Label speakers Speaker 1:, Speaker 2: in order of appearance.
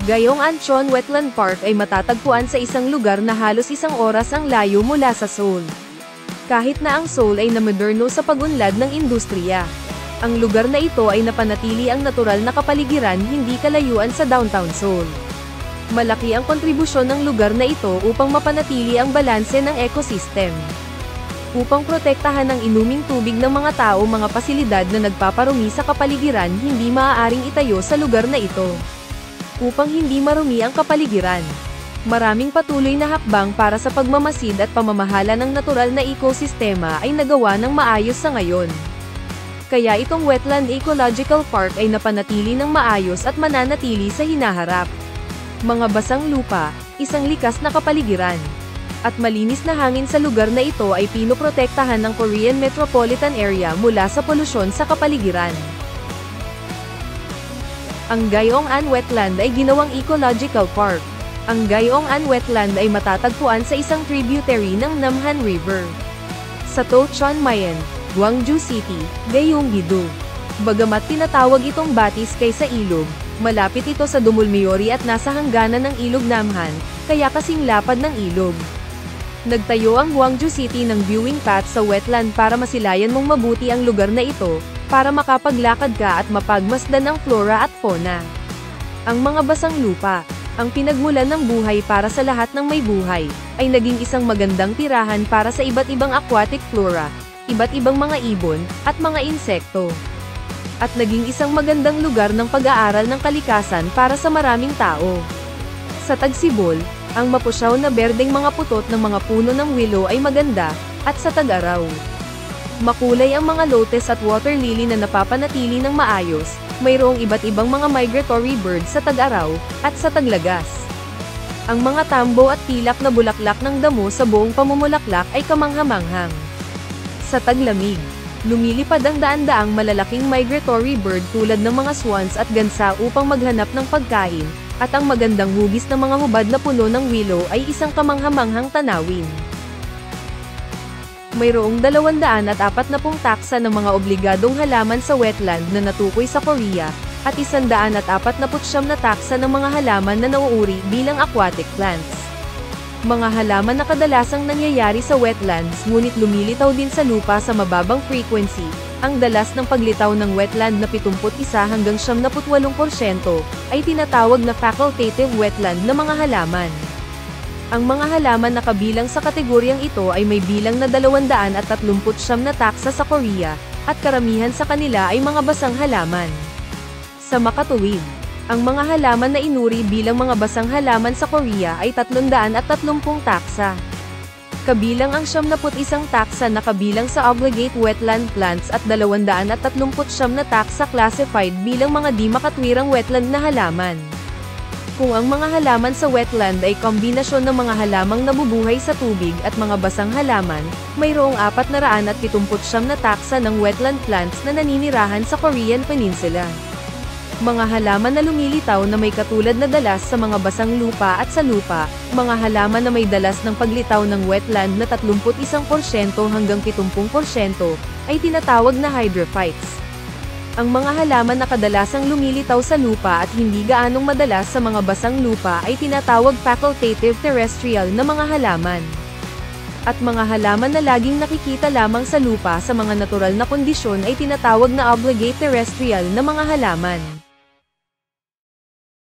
Speaker 1: Gayong Anchon Wetland Park ay matatagpuan sa isang lugar na halos 1 oras ang layo mula sa Seoul. Kahit na ang Seoul ay namoderno sa pagunlad ng industriya, ang lugar na ito ay napanatili ang natural na kapaligiran hindi kalayuan sa downtown Seoul. Malaki ang kontribusyon ng lugar na ito upang mapanatili ang balanse ng ecosystem. Upang protektahan ang inuming tubig ng mga tao, mga pasilidad na nagpaparumi sa kapaligiran hindi maaaring itayo sa lugar na ito. Upang hindi marumi ang kapaligiran, maraming patuloy na hakbang para sa pagmamasid at pamamahala ng natural na ekosistema ay nagawa ng maayos sa ngayon. Kaya itong Wetland Ecological Park ay napanatili ng maayos at mananatili sa hinaharap. Mga basang lupa, isang likas na kapaligiran, at malinis na hangin sa lugar na ito ay pinoprotektahan ng Korean Metropolitan Area mula sa polusyon sa kapaligiran. Ang Gayong-an Wetland ay ginawang ecological park. Ang Gayong-an Wetland ay matatagpuan sa isang tributary ng Namhan River sa Tochonmayan, Gwangju City, Gyeonggi-do. Bagamat tinatawag itong batis kaysa ilog, malapit ito sa Dumulmyeori at nasa hangganan ng ilog Namhan, kaya kasing lapad ng ilog. Nagtayo ang Gwangju City ng viewing path sa wetland para masilayan mong mabuti ang lugar na ito, para makapaglakad ka at mapagmasdan ang flora at fauna. Ang mga basang lupa, ang pinagmulan ng buhay para sa lahat ng may buhay, ay naging isang magandang tirahan para sa iba't ibang aquatic flora, iba't ibang mga ibon, at mga insekto. At naging isang magandang lugar ng pag-aaral ng kalikasan para sa maraming tao. Sa Tagsibol, ang mapusyaw na berdeng mga putot ng mga puno ng willow ay maganda, at sa tag-araw, makulay ang mga lotus at water lily na napapanatili ng maayos. Mayroong iba't ibang mga migratory birds sa tag-araw, at sa taglagas. Ang mga tambo at tilak na bulaklak ng damo sa buong pamumulaklak ay kamangha-manghang. Sa taglamig, lumilipad ang daan-daang malalaking migratory bird tulad ng mga swans at gansa upang maghanap ng pagkain, at ang magandang hugis ng mga hubad na puno ng willow ay isang kamangha-manghang tanawin. Mayroong 240 taksa ng mga obligadong halaman sa wetland na natukoy sa Korea, at 149 na taksa ng mga halaman na nauuri bilang aquatic plants. Mga halaman na kadalasang nangyayari sa wetlands ngunit lumilitaw din sa lupa sa mababang frequency. Ang dalas ng paglitaw ng wetland na 71 hanggang 78% ay tinatawag na facultative wetland na mga halaman. Ang mga halaman na kabilang sa kategoryang ito ay may bilang na 239 na taksa sa Korea, at karamihan sa kanila ay mga basang halaman. Sa makatuwid, ang mga halaman na inuri bilang mga basang halaman sa Korea ay 330 taksa. Kabilang ang 71 taksa na kabilang sa obligate wetland plants at 239 na taksa classified bilang mga di makatwirang wetland na halaman. Kung ang mga halaman sa wetland ay kombinasyon ng mga halamang nabubuhay sa tubig at mga basang halaman, mayroong 479 na taksa ng wetland plants na naninirahan sa Korean Peninsula. Mga halaman na lumilitaw na may katulad na dalas sa mga basang lupa at sa lupa, mga halaman na may dalas ng paglitaw ng wetland na 31% hanggang 70% ay tinatawag na hydrophytes. Ang mga halaman na kadalasang lumilitaw sa lupa at hindi gaanong madalas sa mga basang lupa ay tinatawag facultative terrestrial na mga halaman. At mga halaman na laging nakikita lamang sa lupa sa mga natural na kondisyon ay tinatawag na obligate terrestrial na mga halaman.